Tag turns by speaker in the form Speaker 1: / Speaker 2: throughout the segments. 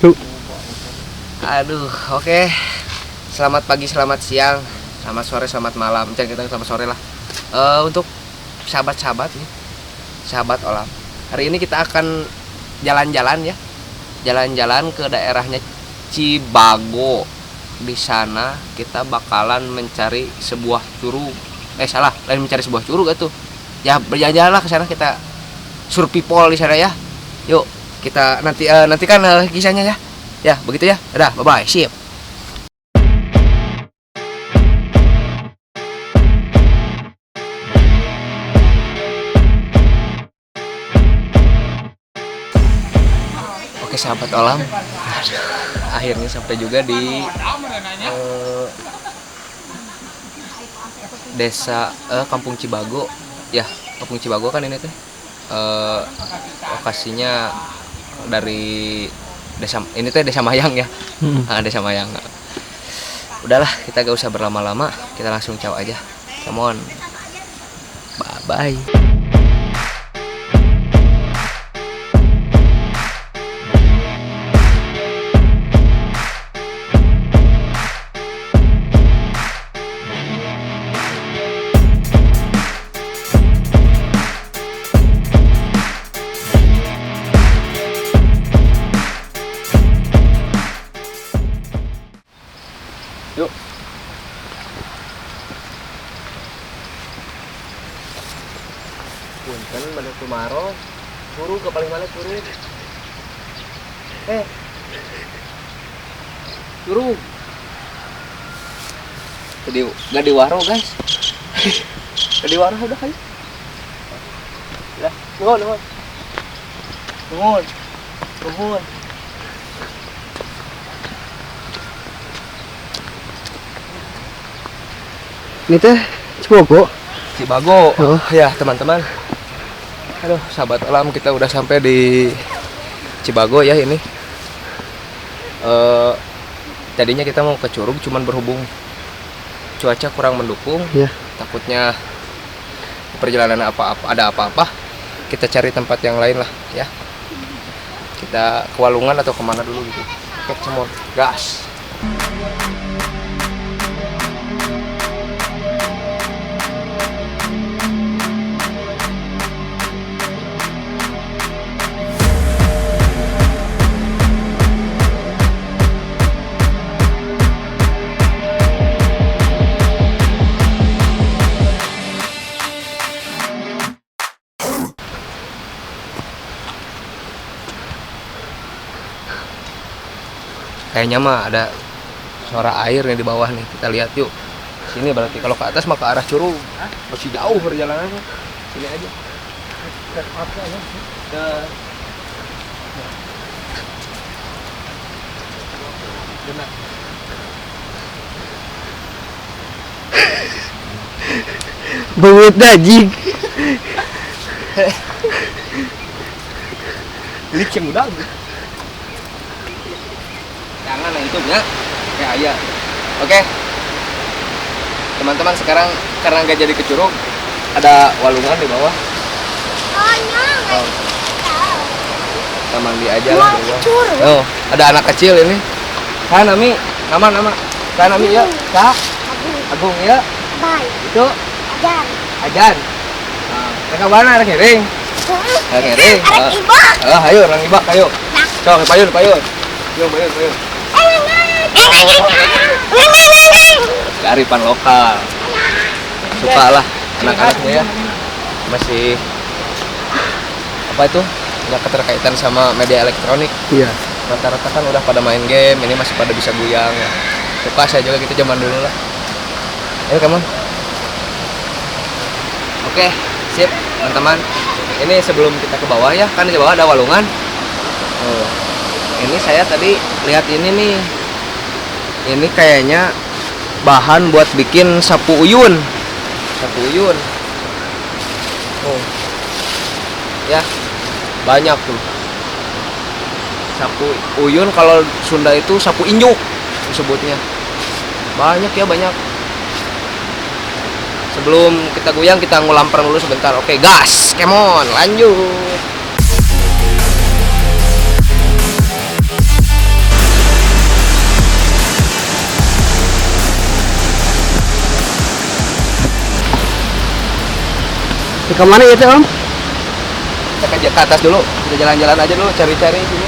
Speaker 1: Tuh.
Speaker 2: Aduh, oke. Selamat pagi, selamat siang, selamat sore, selamat malam. Jangan kita selamat sore lah. Untuk sahabat-sahabat nih, sahabat Olam. Hari ini kita akan jalan-jalan ya. Jalan-jalan ke daerahnya Cibago. Di sana kita bakalan mencari sebuah curug. Lain mencari sebuah curug tuh. Ya berjalan-jalan lah ke sana, kita survivor di sana ya. Yuk, kita nantikan kisahnya ya. Ya, begitu ya. Dadah, bye-bye. Sip. Oke, sahabat Olam. Akhirnya sampai juga di desa Kampung Cibago. Ya, Kampung Cibago kan ini tuh. Lokasinya dari desa ini tuh Desa Mayang ya. Desa Mayang. Udahlah, kita gak usah berlama-lama, kita langsung caw aja. Come on. Bye bye. Yuk. Punten balik Tumaro. Guru ke paling mana guru? Guru. Gak di waro guys. Gak di waro udah ayo. Lah, nuhun.
Speaker 1: Ini teh Cibago.
Speaker 2: Cibago. Oh ya teman-teman. Aduh, sahabat Olam, kita udah sampai di Cibago ya ini. Tadinya kita mau ke curug, cuman berhubung cuaca kurang mendukung.
Speaker 1: Ya.
Speaker 2: Takutnya perjalanan ada apa-apa, kita cari tempat yang lain lah ya. Kita ke Walungan atau kemana dulu gitu. Oke, semua gas. Kayaknya mah ada suara air nih di bawah nih. Kita lihat yuk. Sini berarti kalau ke atas mah ke arah curug. Masih jauh perjalanannya. Sini aja. Benar.
Speaker 1: Beuit dajing.
Speaker 2: Licin udah. Jangan lah itu ya. Kayak ayah. Oke. Teman-teman, sekarang karena nggak jadi ke curug, ada Walungan di bawah. Oh. Kita mandi aja lah di bawah. Oh, ada anak kecil ini. Kak Nami, nama. Kak Nami ya. Kak Agung ya.
Speaker 3: Bye.
Speaker 2: Itu Ajan. Nah, mana ada ngiring? Ada ngiring. Ayo orang ibak ayo. Coba payun. Yuk, payun. Kearifan lokal. Suka lah anak-anaknya ya. Masih apa itu? Nggak keterkaitan sama media elektronik.
Speaker 1: Iya.
Speaker 2: Rata-rata kan udah pada main game, ini masih pada bisa guyang ya. Suka saya juga gitu zaman dulu lah. Ayo kamu. Oke, sip teman-teman. Ini sebelum kita ke bawah ya, kan di bawah ada Walungan. Oh. Ini saya tadi lihat ini nih. Ini kayaknya bahan buat bikin sapu uyun. Oh. Ya. Banyak tuh. Sapu uyun, kalau Sunda itu sapu injuk disebutnya. Banyak. Sebelum kita goyang, kita ngulamper dulu sebentar. Oke, gas. Come on, lanjut.
Speaker 1: Di kemana ya teh om?
Speaker 2: Kita ke atas dulu, kita jalan-jalan aja dulu, cari-cari sini.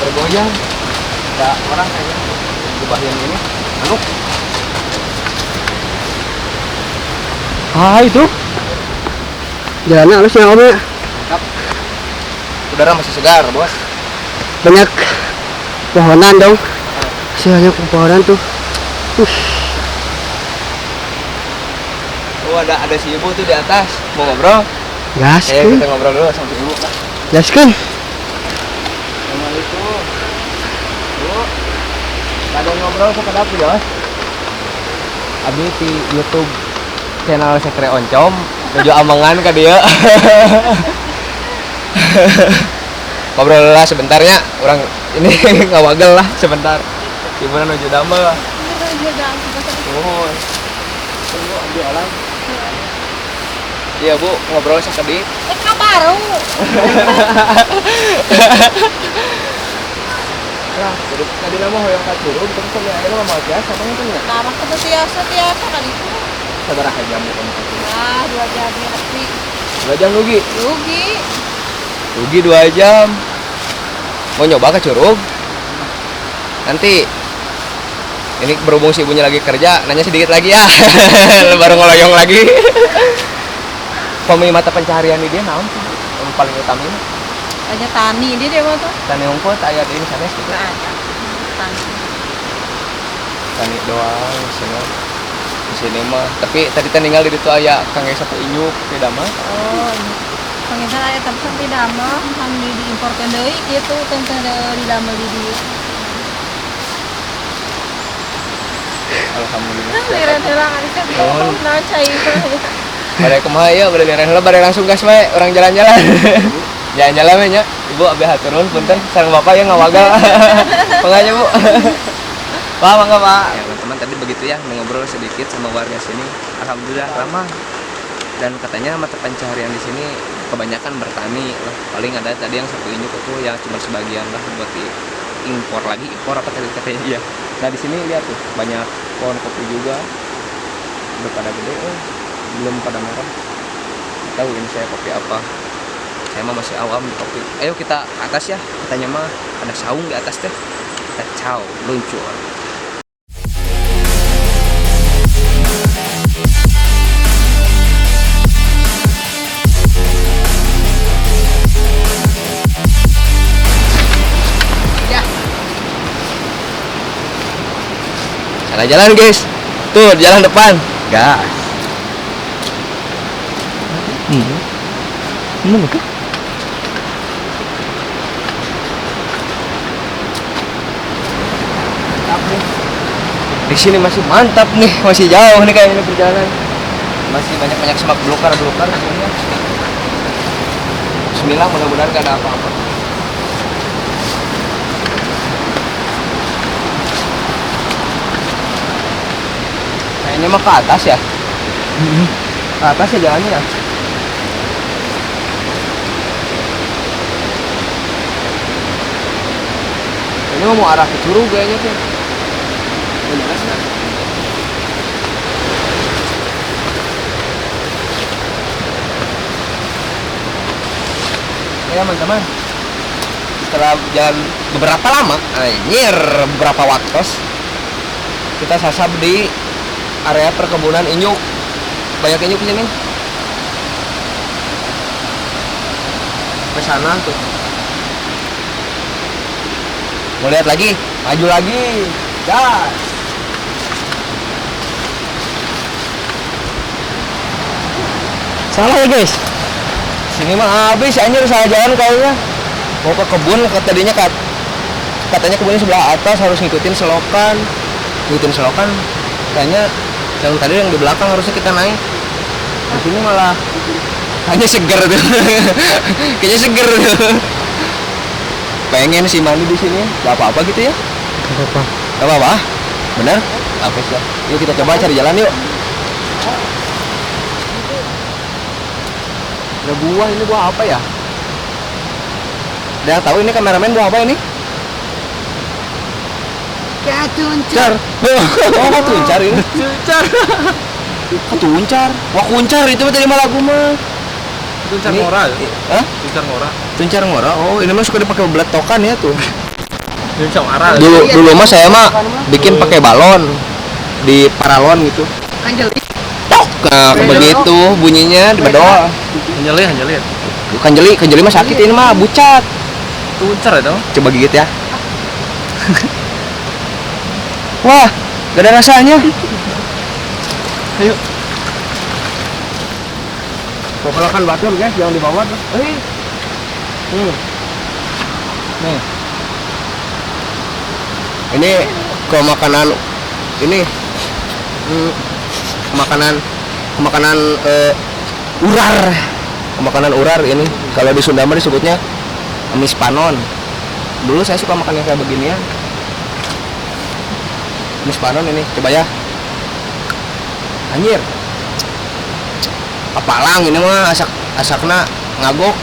Speaker 2: Bergoyang, ada orang kayaknya di bagian ini. Anu,
Speaker 1: Itu jalannya halus ya om ya.
Speaker 2: mantap. Udara masih segar, bos.
Speaker 1: Banyak pohonan dong. Masih banyak pohonan tuh.
Speaker 2: Oh, ada si ibu tuh di atas, mau ngobrol.
Speaker 1: Gas
Speaker 2: Ayo
Speaker 1: kan?
Speaker 2: kita ngobrol dulu sama si ibu.
Speaker 1: Gas kan?
Speaker 2: Assalamualaikum. Bu, ada ngobrol kok pada apa ya? Abi di YouTube channel Sekre Oncom, tujuh amangan ka dia. Ngobrol lah sebentarnya, orang ini ngawagel lah sebentar. Gimana nuju damel? Oh, tunggu ambil alam. Iya bu, ngobrol sekali.
Speaker 3: Baru.
Speaker 2: Lah, jadi tadi nama hoyong kacurug, terus kami akhirnya mau biasa, apa itu ya?
Speaker 3: Nah, maka tuh tiasa kali itu.
Speaker 2: Sabar aja jamu kamu kacurug.
Speaker 3: Nah, 2 jam ya tapi
Speaker 2: 2 jam rugi.
Speaker 3: rugi.
Speaker 2: Rugi 2 jam. Mau nyoba kacurug? Nanti ini berhubung si ibunya lagi kerja, nanya sedikit lagi ya. Baru ngeloyong lagi. Pemi mata pencaharian di dia naon sih? Yang paling utama ini
Speaker 3: Hanya tani dia mah tuh.
Speaker 2: tani unggul aya di ini sanes gitu.
Speaker 3: Nah, ada. Tani.
Speaker 2: Tani doang semua. Di sini mah, tapi tadi teh ninggal di ditu aya Kang Esa Inyuk tidak mah.
Speaker 3: Oh, pengen aya tapi sampai damel kan diimporkeun deui gitu teh di damel di dieu.
Speaker 2: Alhamdulillah.
Speaker 3: Lirah-lirah ari kan
Speaker 2: Oh.
Speaker 3: nah cai.
Speaker 2: Bare kumaha ya, bare leren heula bare langsung gas we, orang jalan-jalan. Jalan-jalan we nya. Ibu abi haturun punten sareng Bapak ya ngawagal. Penganya Bu. Pak, mangga Pak. Ya, teman-teman tadi begitu ya, ngobrol sedikit sama warga sini. Alhamdulillah ramah. Dan katanya mata pencaharian di sini kebanyakan bertani lah. Paling ada tadi yang 1 inyuk itu yang cuma sebagian lah buat impor lagi. Impor apa tadi katanya? Iya. Nah, di sini lihat tuh, banyak pohon kopi juga. Udah pada gede, belum pada merah. Tahu ini saya kopi apa? Saya mah masih awam di kopi. Ayo kita ke atas ya. Katanya mah ada saung di atas teh. Kita caw, luncur. Ya. Salah jalan guys. Tuh jalan depan. Gas.
Speaker 1: Mana tuh?
Speaker 2: Di sini masih mantap nih, masih jauh nih kayaknya perjalanan. Masih banyak semak belukar-belukar di sini. Bismillah, mudah-mudahan gak ada apa-apa. Kayaknya mah ke atas ya. Ke atas ya jalannya ya. Ini mau arah ke Curug kayaknya tuh. Jelas nggak? Ya teman-teman, setelah jalan beberapa lama, beberapa waktu, kita sasab di area perkebunan inyuk. Banyak inyuk di sini. Ke sana tuh. Mau lihat lagi, maju lagi, gas.
Speaker 1: Salah ya guys.
Speaker 2: Sini mah habis anjir, salah jalan kayaknya. Mau ke kebun, katanya kebunnya sebelah atas, harus ngikutin selokan. Kayaknya yang tadi yang di belakang harusnya kita naik. Di sini malah hanya seger tuh. Kayaknya seger tuh. Pengen sih mandi di sini, gak apa-apa gitu ya?
Speaker 1: Apa?
Speaker 2: Gak apa-apa, bener? Oke siap. Yuk kita coba cari jalan yuk. Ada buah, ini buah apa ya? Ada yang tahu ini kameramen buah apa ini?
Speaker 1: Ya tuncar.
Speaker 2: Oh, tuncar ini. Tuncar. Wah, kuncar itu mah tadi mah lagu mah.
Speaker 4: Tuncar
Speaker 2: Ini-
Speaker 4: ngora ya?
Speaker 2: Hah?
Speaker 4: Tuncar ngora.
Speaker 2: Tuncar ngora. Oh, ini mah suka dipakai beletokan ya tuh.
Speaker 4: Tuncar ngora.
Speaker 2: Dulu mah saya mah bikin pakai balon di paralon gitu.
Speaker 1: Anjali.
Speaker 2: Nah, begitu bunyinya di bedol.
Speaker 4: Hanjali.
Speaker 2: Kanjeli mah sakit ini mah bucat.
Speaker 4: Tuncar itu.
Speaker 2: Coba gigit ya. Wah, gak ada rasanya. Ayo. Popolakan batur guys, jangan dibawa tuh. Nih. Ini ke makanan ini makanan urar. Makanan urar ini kalau di Sunda mah disebutnya mis panon. Dulu saya suka makan yang kayak beginian. Mis panon ini, coba ya. Anjir. Apalang ini mah asakna ngagok.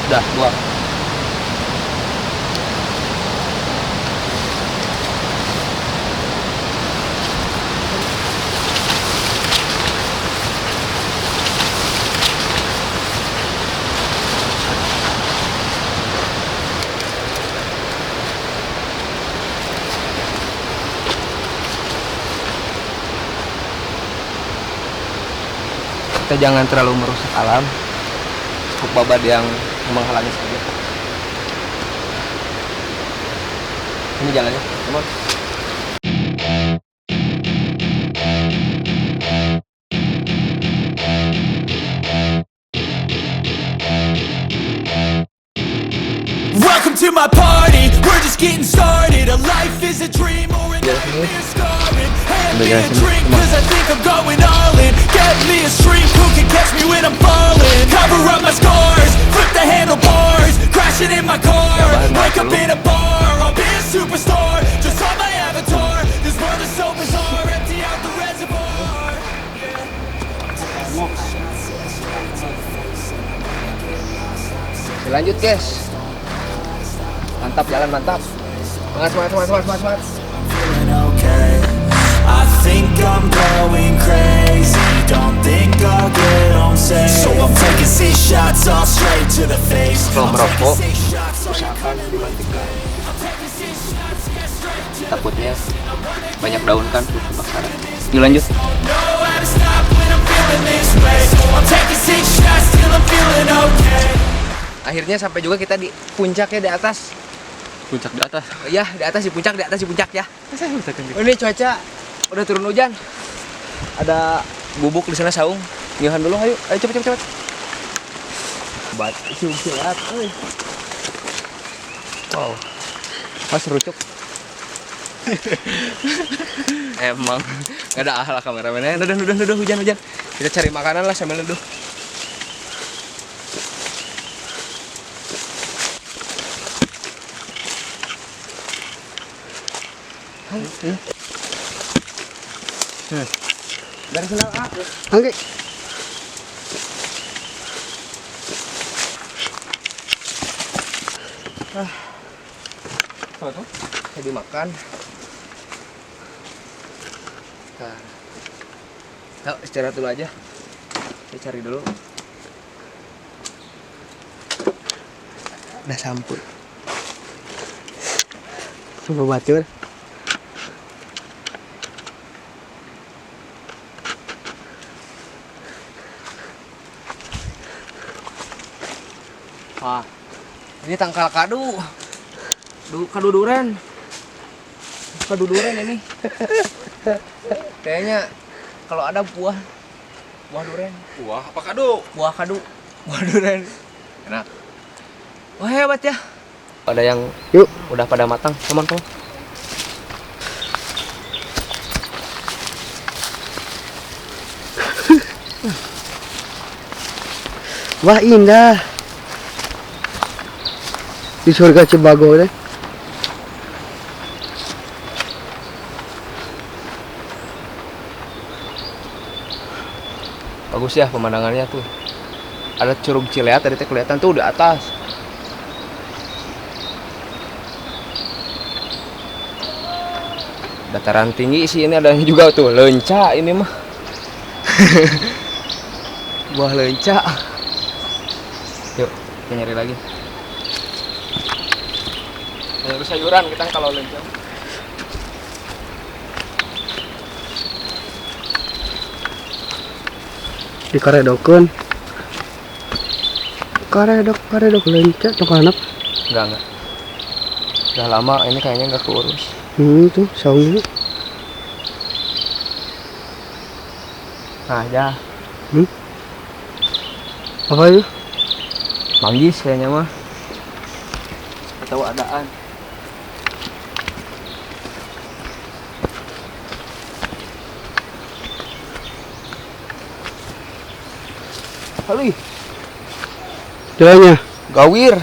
Speaker 2: Udah, gua. Kita jangan terlalu merusak alam. Cukup babad yang menghalangi saja. Ini jalannya, come on.
Speaker 5: Welcome to my party, we're just getting started. A life is a dream or a nightmare scarring. Hand me a drink cause I think I'm going all in. Get me a shrink who can catch me when I'm falling. Cover up my scars, flip the handlebars. Crashing in my car, wake up in a bar. I'll be a superstar, just on my avatar. This world is so bizarre, empty out the reservoir.
Speaker 2: Lanjut guys. Mantap, jalan mantap. Semangat.
Speaker 5: Feeling okay. I think I'm going crazy. Don't think I'll get home safe. So I'm taking 6 shots all straight to the face.
Speaker 2: Kalau merokok,
Speaker 5: Six shots all
Speaker 2: usahakan dimatikan. Takutnya banyak daun kan tuh kebakaran. Yuk lanjut.
Speaker 5: know how to stop when I'm feeling this way. I'm taking 6 shots till I'm feeling okay.
Speaker 2: Akhirnya sampai juga kita di puncaknya di atas.
Speaker 4: Puncak di atas.
Speaker 2: Ya, di atas di puncak ya. Ini cuaca udah turun hujan. Ada bubuk di sana saung. Ngihan dulu ayo. Ayo cepet. Bat silat euy. Wow. Mas rucuk. Emang nggak ada ahal kameramennya. Udah hujan. Kita cari makanan lah sambil neduh. Dari sana
Speaker 1: Oke.
Speaker 2: saya dimakan. Nah. Yuk istirahat dulu aja. Saya cari dulu. Udah sampul.
Speaker 1: Coba batur.
Speaker 2: Wah, ini tangkal kadu. Kadu duren. Kadu duren ini. Kayaknya kalau ada buah duren.
Speaker 4: Wah, apa kado?
Speaker 2: Buah kadu. Buah duren. Enak. Wah, hebat ya. Ada yang
Speaker 1: Yuk.
Speaker 2: udah pada matang. Come on.
Speaker 1: Wah, indah. Di surga Cibago deh.
Speaker 2: Bagus ya pemandangannya tuh. Ada Curug Cileat tadi teh kelihatan tuh di atas. dataran tinggi sih ini adanya juga tuh lenca ini mah. Buah lenca. Yuk, kita nyari lagi. Nyari sayuran kita kalau lenca.
Speaker 1: Dikaredokkeun. Karedok lenca tok anak.
Speaker 2: Enggak. Udah lama ini kayaknya nggak keurus.
Speaker 1: Tuh saungnya.
Speaker 2: Nah, ya.
Speaker 1: Apa itu?
Speaker 2: Manggis kayaknya mah. Tahu adaan. Halo,
Speaker 1: Jalannya.
Speaker 2: gawir.